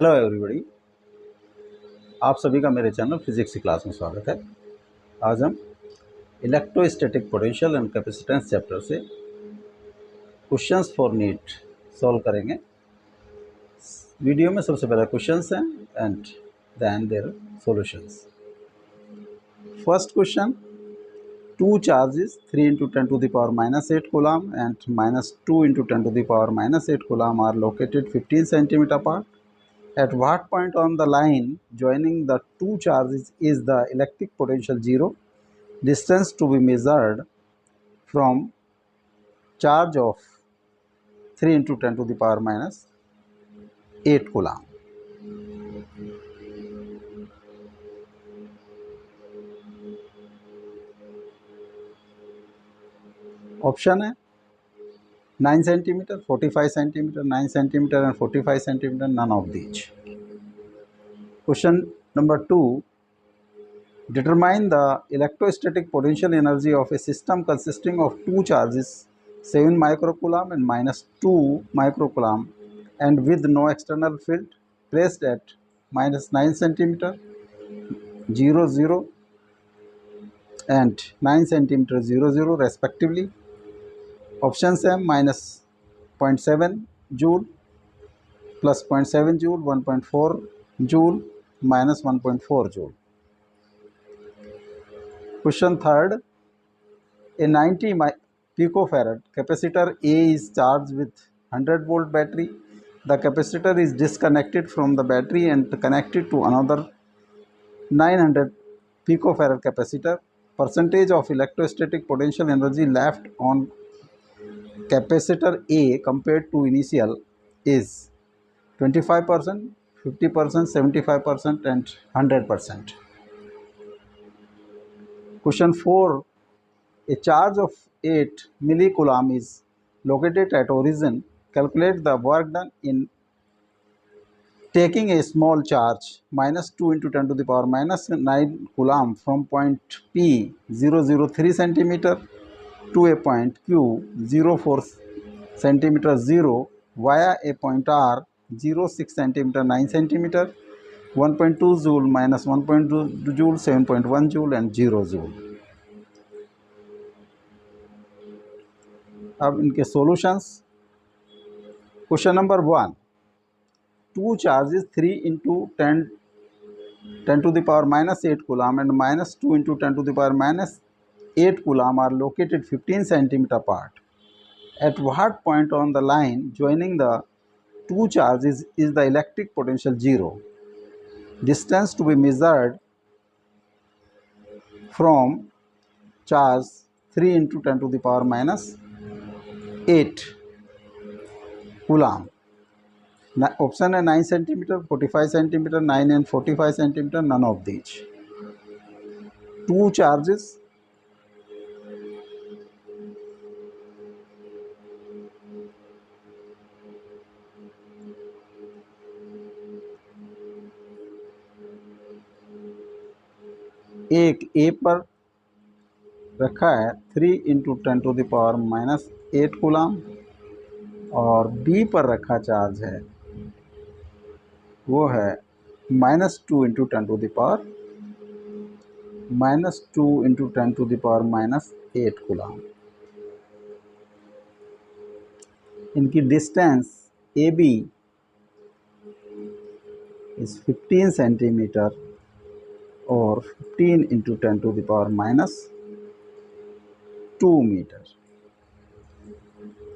Hello everybody, आप सभी का मेरे चैनल फिजिक्स की क्लास में स्वागत है। आज हम electrostatic potential and capacitance chapter से क्वेश्चंस फॉर नीट सॉल्व करेंगे। वीडियो में सबसे पहले क्वेश्चंस हैं and then their solutions. First question, two charges 3 into 10 to the power minus 8 coulomb and minus 2 into 10 to the power minus 8 coulomb are located 15 centimeter apart. At what point on the line joining the two charges is the electric potential zero? Distance to be measured from charge of 3 into 10 to the power minus 8 coulomb. Option है 9 centimeter, 45 centimeter, 9 centimeter and 45 centimeter, none of these. Question number 2, determine the electrostatic potential energy of a system consisting of two charges 7 microcoulomb and minus 2 microcoulomb and with no external field placed at minus 9 centimeter, 0 0 and 9 centimeter 0 0 respectively. Options है minus 0.7 joule, plus 0.7 joule, 1.4 joule, minus 1.4 joule. Question third, a 90 picofarad capacitor A is charged with 100 volt battery. The capacitor is disconnected from the battery and connected to another 900 picofarad capacitor. Percentage of electrostatic potential energy left on capacitor A compared to initial is 25%, 50%, 75% and 100%. Question 4, a charge of 8 millicoulomb is located at origin. Calculate the work done in taking a small charge minus 2 into 10 to the power minus 9 coulomb from point P 003 centimeter to a point Q 04 centimeter 0 via a point R 06 centimeter 9 centimeter, 1.2 joule minus 1.2 joule, 7.1 joule and 0 joule. अब इनके solutions. Question number 1, two charges 3 into 10 to the power minus 8 coulomb and minus 2 into 10 to the power minus 8 coulomb are located 15 centimeter apart. At what point on the line joining the two charges is the electric potential zero? Distance to be measured from charge 3 into 10 to the power minus 8 coulomb. Option है 9 centimetre, 45 centimetre, 9 and 45 centimetre, none of these. Two charges एक A पर रखा है 3 into 10 to the power minus 8 coulomb और B पर रखा charge है वो है minus 2 into 10 to the power minus 2 into 10 to the power minus 8 coulomb. इनकी distance A B is 15 centimetre और 15 into 10 to the power minus 2 metre.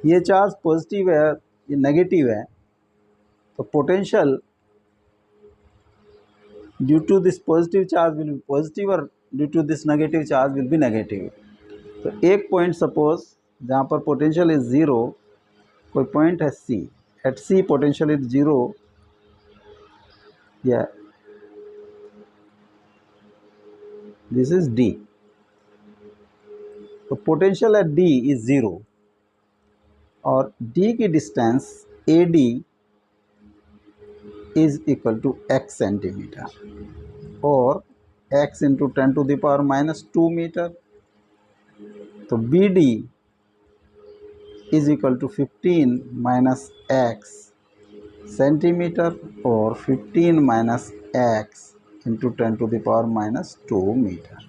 ये charge positive है, ये नेगेटिव है, तो potential due to this positive charge will be positive और due to this negative charge will be negative. तो एक point suppose जहाँ पर पोटेंशियल इज ज़ीरो, कोई पॉइंट है C, at C potential is zero, या दिस इज डी. तो potential at D is zero और डी की distance A D is equal to x centimetre और x into 10 to the power minus 2 metre. तो B D is equal to 15 minus x centimetre और 15 minus x into 10⁻⁻² metre.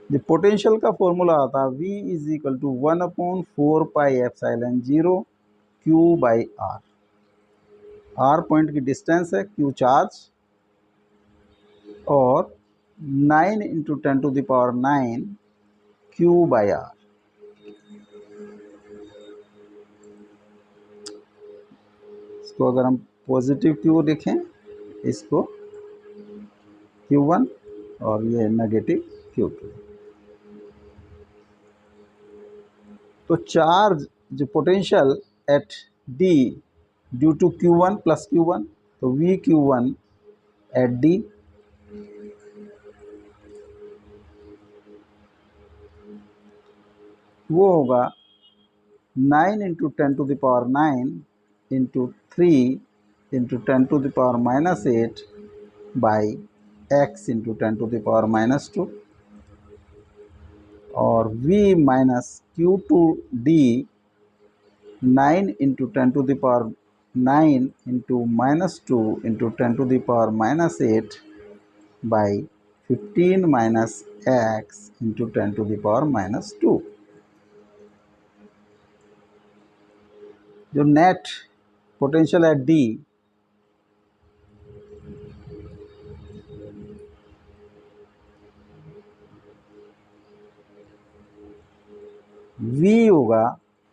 The potential का formula आता V is equal to 1/4πε0 Q by R. R point की distance है, Q charge, और 9 into 10⁹ Q by are. इसको अगर हम positive Q लिखें, इसको Q1 और ये नेगेटिव Q2। तो चार्ज जो potential at D due to Q1 plus Q1, तो V Q1 एट D वो होगा 9 into 10⁹ into 3 into 10⁻⁸ by x into 10⁻², और v minus Q2D 9 into 10⁻9 into -2 into 10⁻8 by 15 minus x into 10⁻²। जो नेट पोटेंशियल है D V होगा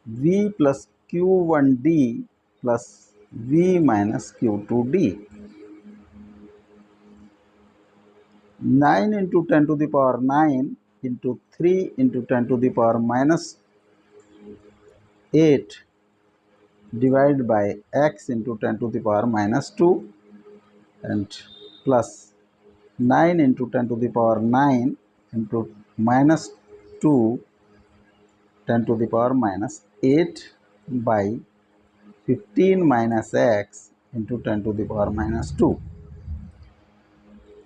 V plus Q1D plus V minus Q2D। 9 into 10⁹ into 3 into 10⁻8 divided by x into 10⁻² and plus 9 into 10⁻9 into -2 10⁻8 by 15 minus x into 10⁻²।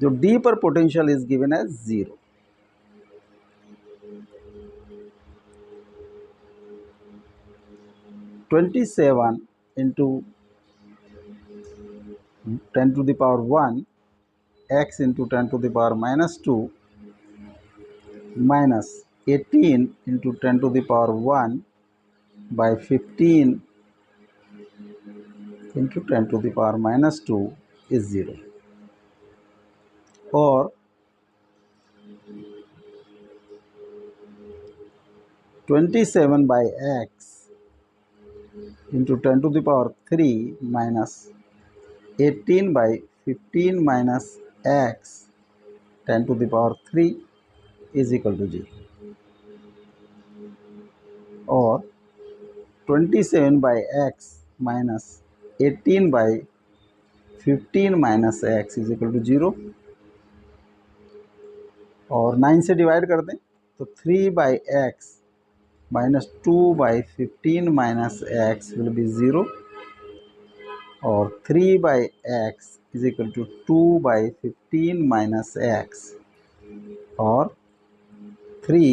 जो D पर potential is given as 0। (27 into 10⁻1 x into 10⁻² minus 18 into 10⁻1 by 15 into 10⁻² is 0, और 27 by x into 10⁻³ minus 18 by 15 minus x 10⁻³ is equal to 0, और 27 by x minus 18 by 15 minus x is equal to 0, और 9 से divide कर दें तो 3 by x minus 2 by 15 minus x will be 0, और 3 by x is equal to 2 by 15 minus x, और 3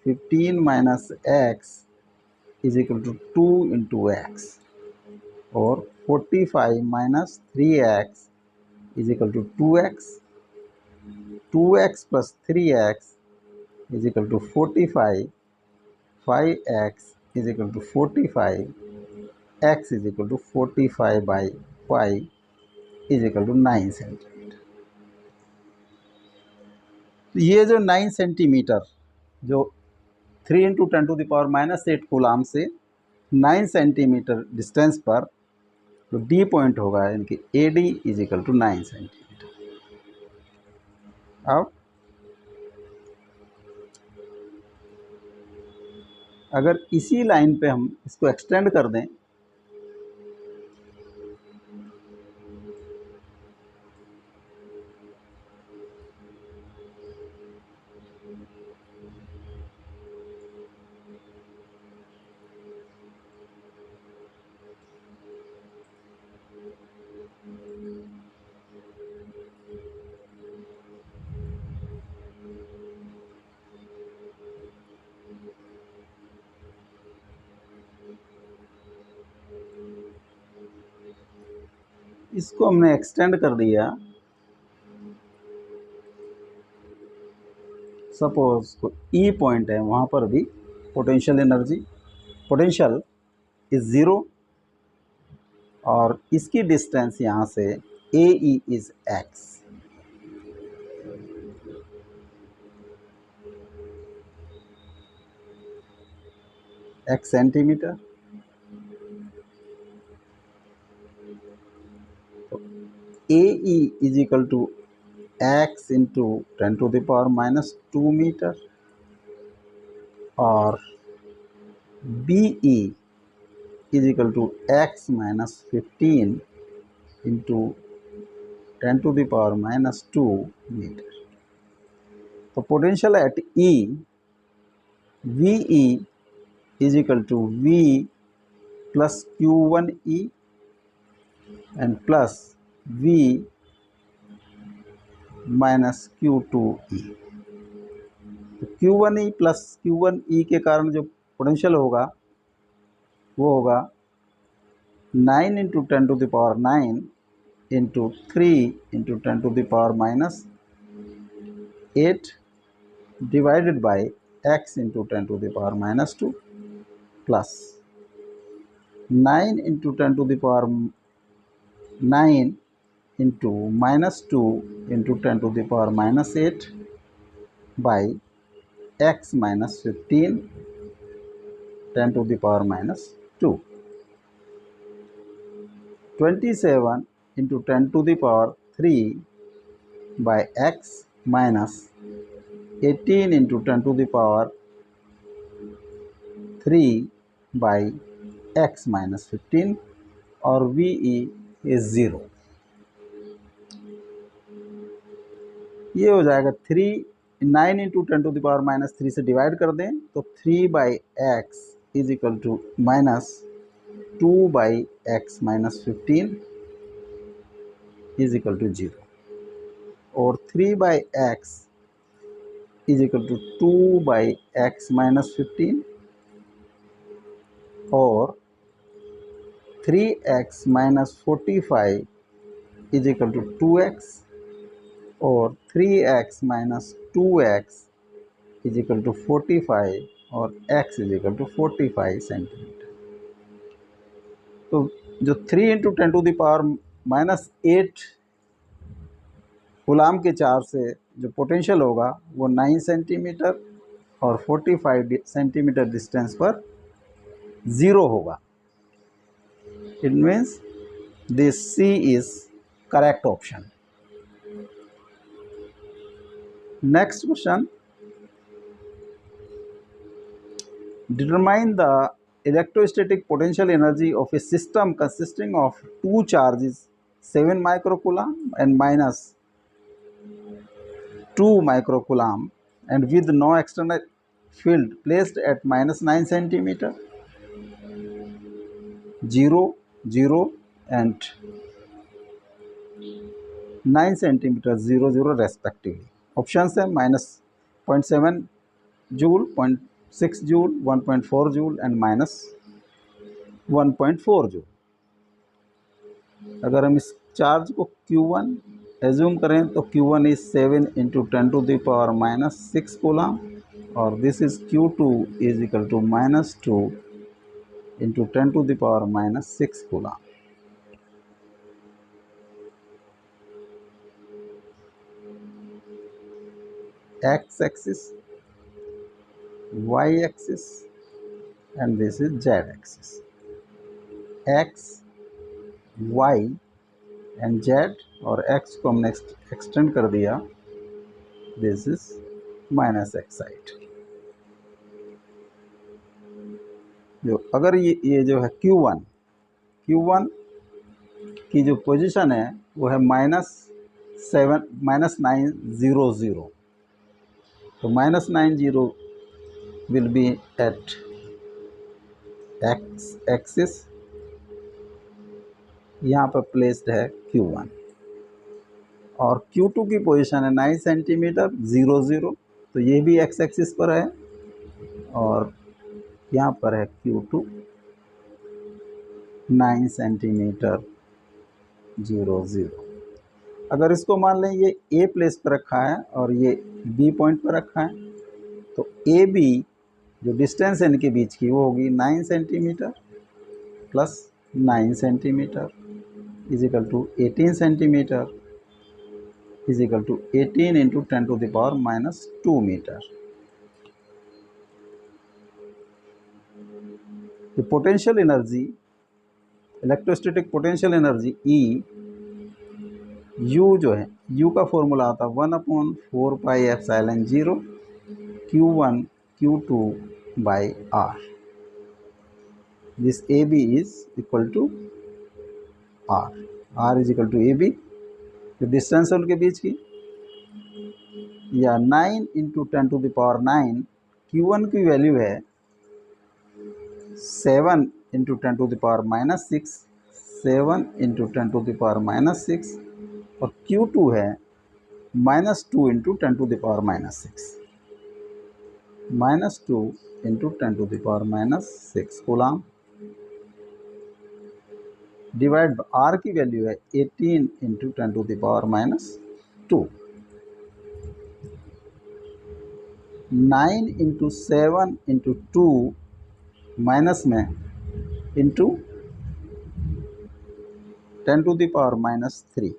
15 minus x is equal to 2 into x, और 45 minus 3x is equal to 2x, 2x plus 3x is equal to 45, 5x is equal to 45, x is equal to 45 by 5 is equal to 9 centimetre. तो ये जो 9 centimetre जो 3 into 10⁻⁻8 coulomb से 9 centimetre distance पर तो D point होगा, यानी कि AD is equal to 9 centimetre. अब अगर इसी लाइन पे हम इसको एक्सटेंड कर दें इसको हमने एक्सटेंड कर दिया। सपोज को ई पॉइंट है, वहाँ पर भी पोटेंशियल इज ज़ीरो, और इसकी डिस्टेंस यहाँ से A E is x. X centimetre. तो A E is equal to x into 10⁻⁻² metre, और B E is equal to x minus 15 into 10⁻⁻² metre. तो potential at E, V E is equal to V plus Q1E and plus V minus Q2E। तो Q1E plus Q1E के कारण जो potential होगा वो होगा 9 into 10⁹ into 3 into 10⁻⁻8 divided by x into 10⁻⁻2 plus 9 into 10⁻9 into -2 into 10⁻⁻8 by x minus 15 10⁻⁻2। 27 into 10⁻³ by x minus 18 into 10⁻³ by x minus 15, और we E is 0। ये हो जाएगा 9 इंटू 10⁻³ से डिवाइड कर दें तो 3/x is equal to minus 2/x minus 15 is equal to 0, और 3/x is equal to 2/x minus 15, और 3x minus 45 is equal to 2x, और 3x minus 2x is equal to 45, और x is equal to 45 centimetre. तो जो 3 into 10⁻⁻8 coulomb के charge से जो potential होगा वो 9 सेंटीमीटर और 45 सेंटीमीटर डिस्टेंस पर 0 होगा। It means this C is correct option. Next question, determine the electrostatic potential energy of a system consisting of two charges 7 microcoulomb and minus 2 microcoulomb and with no external field placed at minus 9 centimeter, 0, 0 and 9 centimeter 0, 0 respectively. Option है -0.7 joule, 0.6 joule, 1.4 joule and -1.4 joule. अगर हम इस charge को Q1 assume करें तो Q1 is 7 into 10⁻⁻6 coulomb, और this is Q2 is equal to -2 into 10⁻⁻6 coulomb. X axis, Y axis and this is Z axis. X, Y and Z, और X को हमने एक्सटेंड कर दिया, दिस इज -x साइड। जो अगर ये जो है Q1 की जो पोजीशन है वो है -900, तो -90 will be at x axis, यहाँ पर प्लेस्ड है Q1, और Q2 की पोजीशन है 9 सेंटीमीटर 0, 0, तो ये भी x एक्सिस पर है, और यहाँ पर है Q2 9 सेंटीमीटर 0 अगर इसको मान लें ये ए प्लेस पर रखा है और ये बी पॉइंट पर रखा है, तो ए बी जो डिस्टेंस है इनके बीच की वो होगी 9 centimetre plus 9 centimetre is equal to 18 centimetre is equal to 18 into 10⁻⁻2 metre. The potential energy, electrostatic potential energy E, U जो है U का फॉर्मूला आता है 1/4πε0 Q1 Q2 by R। This AB is equal to R। R is equal to AB, जो distance है उनके बीच की, या 9 इंटू 10⁻9। Q1 की वैल्यू है 7 इंटू 10⁻6, 7 इंटू 10⁻6, और Q2 है -2 into 10⁻6, -2 into 10⁻6 coulomb, divide R की वैल्यू है 18 इंटू 10⁻2। 9 इंटू 7 इंटू 2 माइनस में इंटू 10⁻3।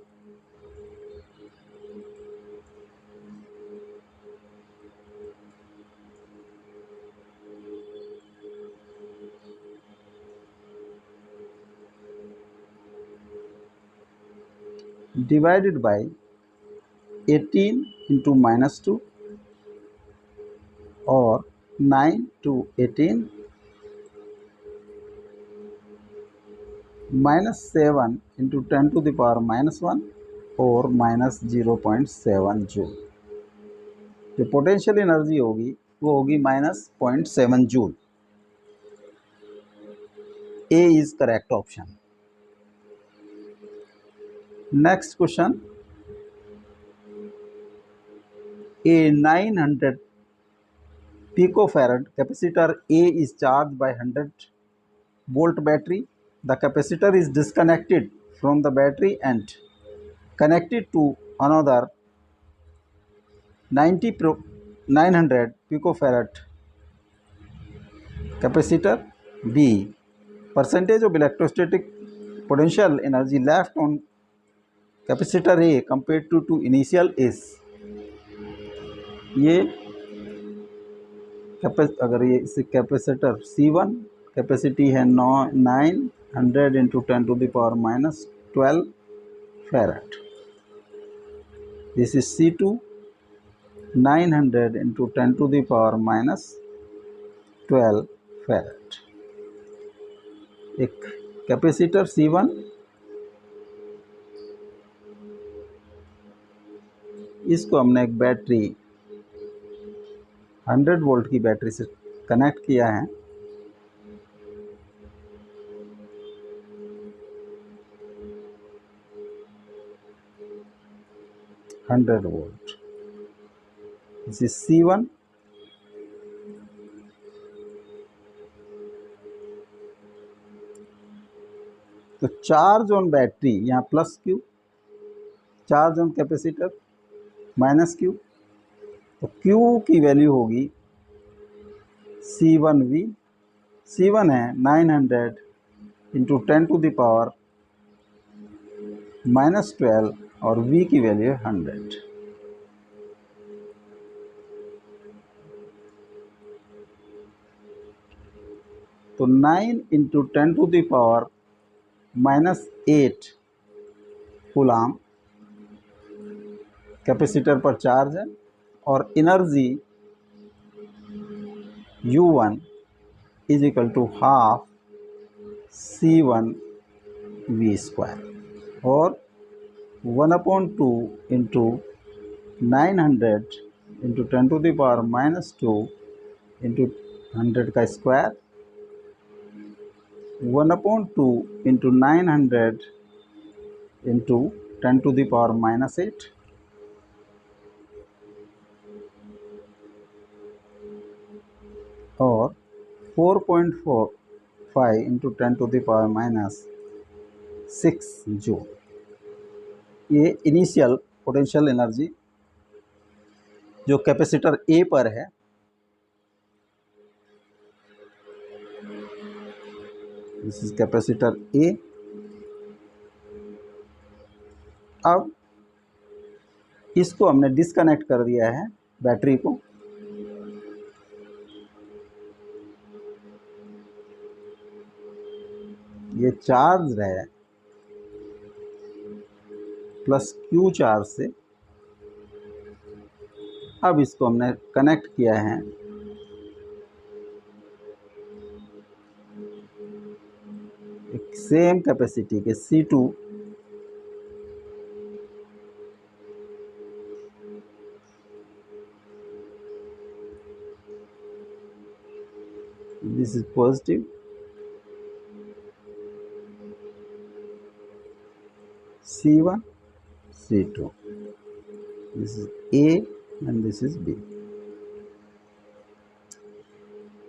डिवाइडेड बाय 18 इंटू -2 और 9 to 18 -7 इंटू 10⁻1 और -0.7 जूल। जो पोटेंशियल एनर्जी होगी वो होगी -0.7 joule. A is correct option. Next question, a 900 picofarad capacitor A is charged by 100 volt battery. The capacitor is disconnected from the battery and connected to another 900 picofarad capacitor B. Percentage of electrostatic potential energy left on capacitor A compared to initial is। ये अगर ये इस capacitor C1 capacity है 900 into 10⁻12 farad. This is C2 900 into 10⁻12 farad. एक capacitor C1, इसको हमने एक battery 100 volt की बैटरी से कनेक्ट किया है। Hundred volt, this is C1। तो चार्ज ऑन बैटरी यहाँ plus Q, charge on capacitor minus Q, तो Q की वैल्यू होगी C1V। C1 है 900 इंटू 10⁻12 और V की वैल्यू है 100। तो 9 इंटू 10⁻8 कूलाम कैपेसिटर पर चार्ज है, और energy U1 is equal to half C1V², और 1/2 इंटू 900 इंटू 10⁻2 इंटू 100 का स्क्वायर, 1/2 इंटू 900 इंटू 10⁻8, और 4.45 इंटू 10⁻6 जूल। ये इनिशियल पोटेंशियल एनर्जी जो कैपेसिटर ए पर है, दिस इज कैपेसिटर ए। अब इसको हमने डिस्कनेक्ट कर दिया है बैटरी को। ये चार्ज है प्लस क्यू चार्ज से। अब इसको हमने कनेक्ट किया है एक सेम कैपेसिटी के C2 this is positive, C1 C2, this is A and this is B।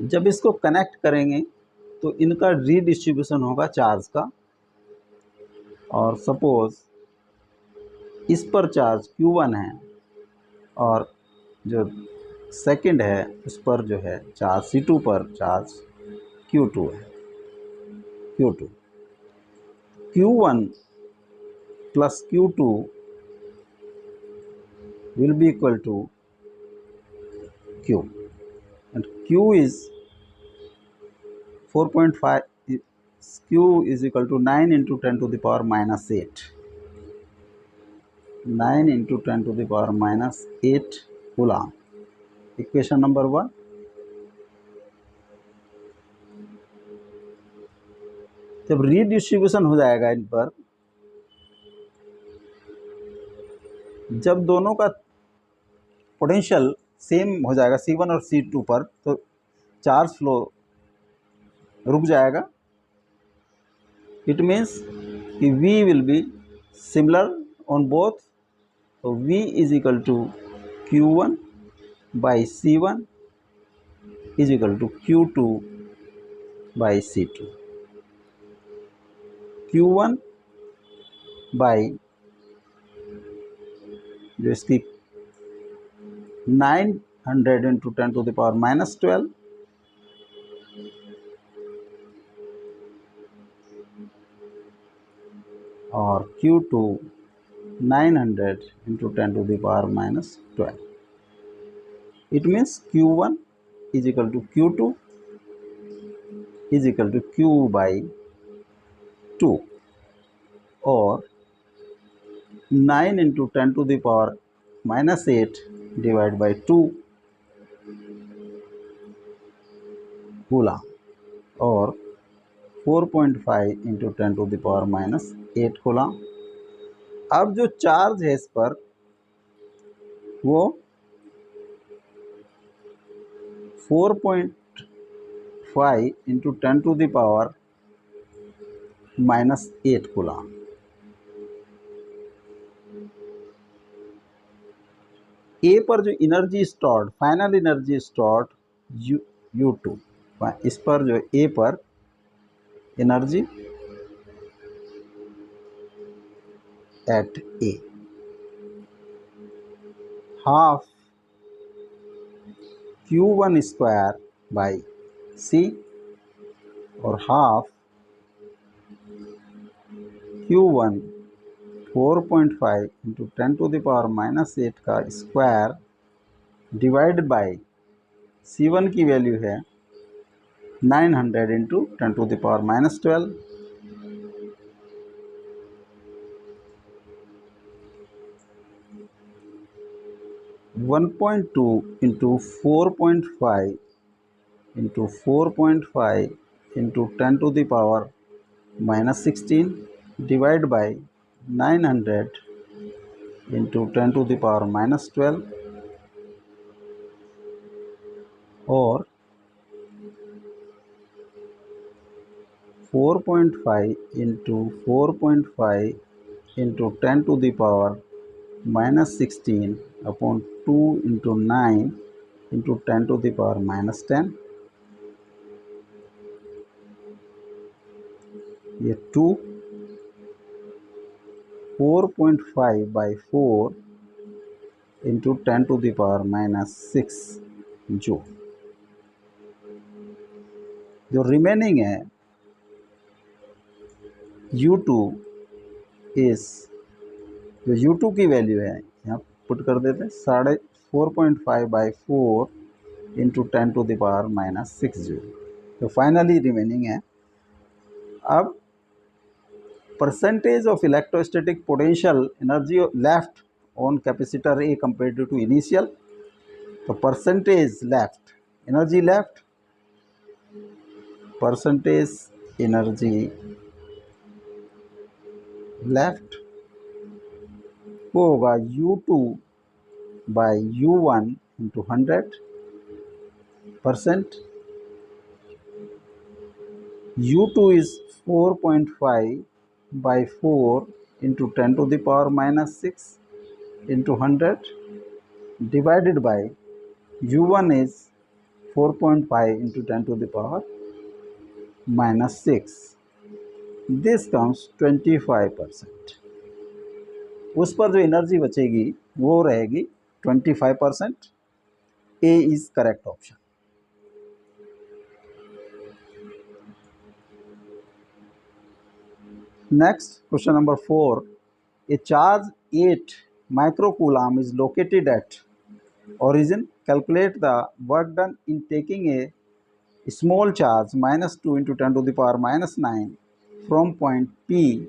जब इसको कनेक्ट करेंगे तो इनका रीडिस्ट्रीब्यूशन होगा चार्ज का। और सपोज इस पर चार्ज Q1 है और जो सेकंड है उस पर जो है चार्ज C2 पर चार्ज Q2 है, Q2। Q1 plus Q2 will be equal to Q, and Q is 4.5, Q is equal to 9 into 10 to the power minus 8, 9 into 10 to the power minus 8 coulomb. Equation number 1। जब redistribution हो जाएगा इन पर, जब दोनों का potential same हो जाएगा C1 और C2 पर, तो चार्ज फ्लो रुक जाएगा। इट मीन्स कि V will be similar on both. तो V is equal to Q1 by C1 is equal to Q2 by C2। Q1 by जो इसकी 900 into 10 to the power minus 12, और Q2 900 into 10 to the power minus 12। It means Q1 is equal to Q2 is equal to Q by 2, और 9 into 10 to the power minus 8 divide by 2 coulomb, और 4.5 into 10 to the power minus 8 coulomb. अब जो charge है इस पर वो 4.5 into 10 to the power minus 8 coulomb. A पर जो energy stored, final energy stored U2, इस पर जो ए पर energy at A half Q1 square by C, और half Q1 4.5 into 10 to the power minus 8 का स्क्वायर डिवाइड बाई C1 की value है 900 into 10 to the power minus 12। 1.2 into 4.5 into 4.5 into 10 to the power minus 16 divide by 900 into 10 to the power minus 12, और 4.5 into 4.5 into 10 to the power minus 16 upon 2 into 9 into 10 to the power minus 10। ये 2 4.5 by 4 into 10 to the power minus 6 joule. जो remaining है U2 इस, जो U2 की value है यहाँ put कर देते हैं 4.5 by 4 into 10 to the power minus 6 joule. तो फाइनली रिमेनिंग है। अब percentage of electrostatic potential energy left on capacitor A compared to initial। तो percentage left, energy left, percentage energy left वो होगा U2 by U1 into 100%। U2 is 4.5 by 4 into 10 to the power minus 6 into 100 divided by U1 is 4.5 into 10 to the power minus 6। This comes 25%। उस पर जो energy बचेगी वो रहेगी 25%। A is correct option। Next, question number 4. A charge 8 microcoulomb is located at origin. Calculate the work done in taking a small charge minus 2 into 10 to the power minus 9 from point P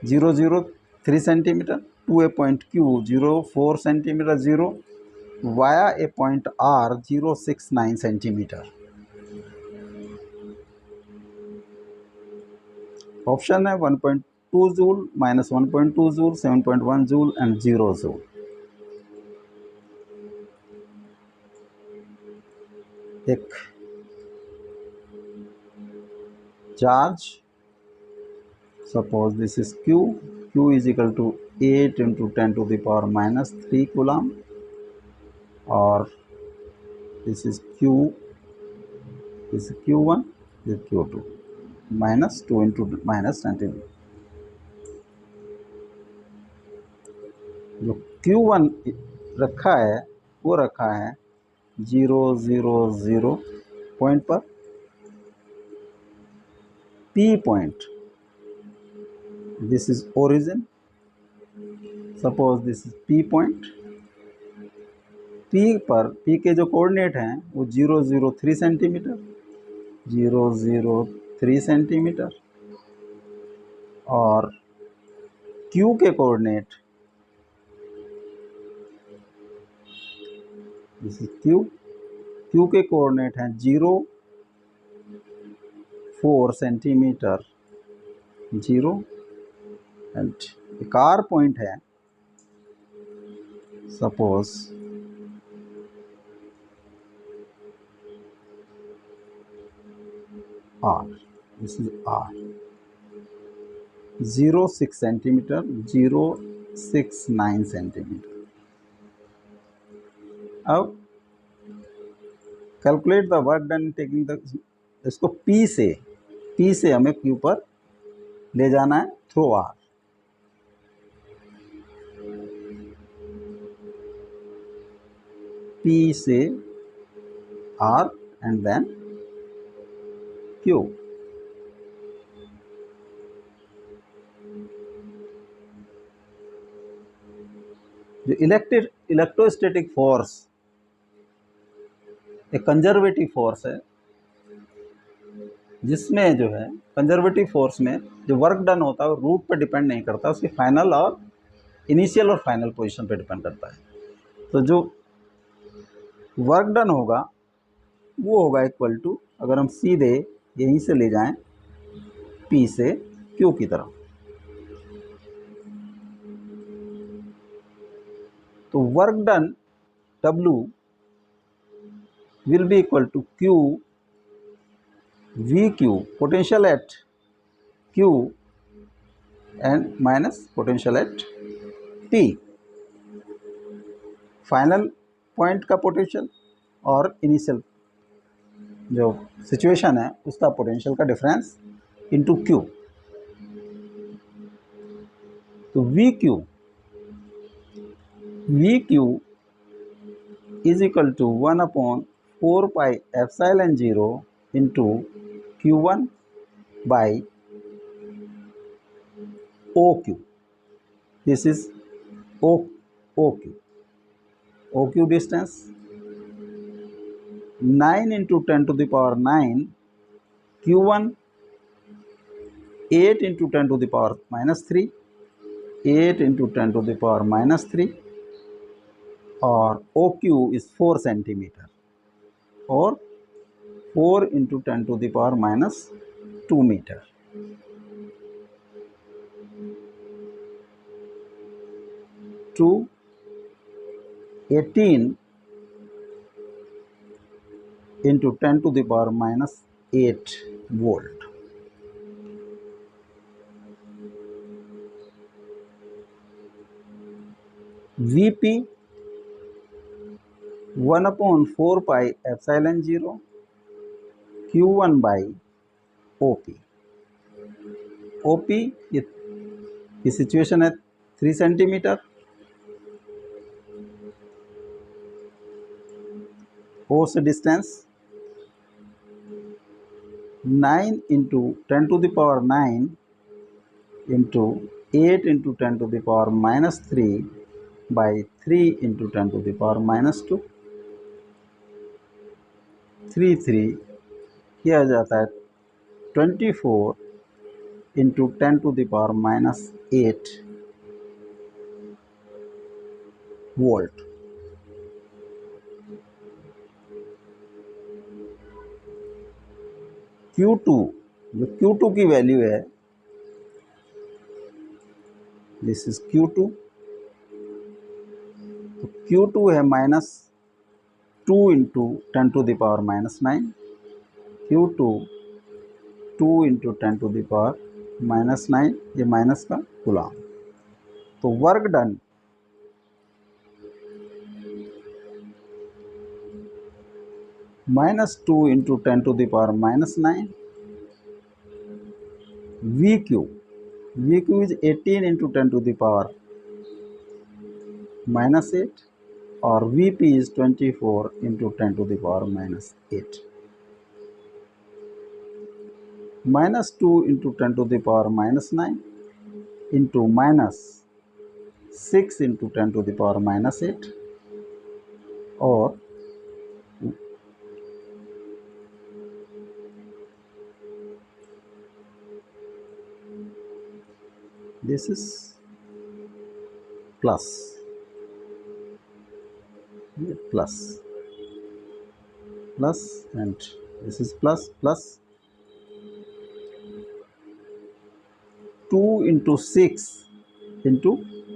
003 centimeter to a point Q 04 centimeter 0 via a point R 069 centimeter। Option है 1.2 joule, -1.2 joule, 7.1 joule and 0 joule. एक charge, suppose this is Q, Q is equal to 8 into 10 to the power minus 3 coulomb, और this is Q, this is Q1, this is Q2, -2 into -19। जो Q1 रखा है वो रखा है 000 point पर। P point, this is origin, suppose this is P point. P पर P के जो कोऑर्डिनेट हैं वो 003 सेंटीमीटर, 003 सेंटीमीटर, और Q के कोऑर्डिनेट, दिस इज Q के कोऑर्डिनेट हैं 0.4 सेंटीमीटर 0, एंड एक R पॉइंट है, suppose R, this is R 0.6 centimetre 0.69 centimetre. अब calculate the work done taking the, इसको P से हमें Q पर ले जाना है थ्रू R। P से R एंड देन Q। जो इलेक्ट्रोस्टैटिक फोर्स एक कंजर्वेटिव फोर्स है, जिसमें जो है कंजर्वेटिव फोर्स में जो वर्क डन होता है वो रूट पर डिपेंड नहीं करता, उसकी फाइनल और इनिशियल और फाइनल पोजीशन पे डिपेंड करता है। तो जो वर्क डन होगा वो होगा इक्वल टू, अगर हम सीधे यहीं से ले जाएं P से Q की तरफ, तो work done W will be equal to Q VQ, potential at Q and minus potential at P, final point का पोटेंशियल और इनिशियल जो सिचुएशन है उसका पोटेंशियल का डिफरेंस इनटू Q। तो V Q is equal to 1/4πε0 into Q1 by O Q. This is O Q. O Q distance 9 into 10 to the power 9, Q1 8 into 10 to the power minus 3, 8 into 10 to the power minus 3, or OQ is 4 centimeter, or 4 into 10 to the power minus 2 meter. To 18 into 10 to the power minus 8 volt. VP 1/4πε0 Q1 by OP. OP की situation है 3 centimetre. O से distance 9 into 10 to the power 9 into 8 into 10 to the power minus 3 by 3 into 10 to the power minus 2. 3 किया जाता है 24 into 10 to the power minus 8 volt. Q2 जो Q2 की value है, this is Q2. तो Q2 है -2 into 10 to the power minus 9. Q2 2 into 10 to the power minus 9, ये minus का गुलाम. तो work done -2 into 10 to the power minus 9. VQ is 18 into 10 to the power minus 8, or VP is 24 into 10 to the power minus 8. -2 into 10 to the power minus 9 into -6 into 10 to the power minus 8, or this is plus and this is plus 2 into 6 into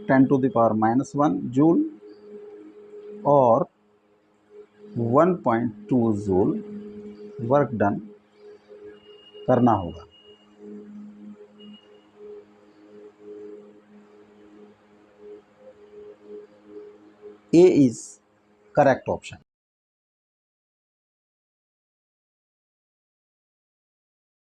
10 to the power minus 1 joule, or 1.2 joule work done करना होगा. A is correct option.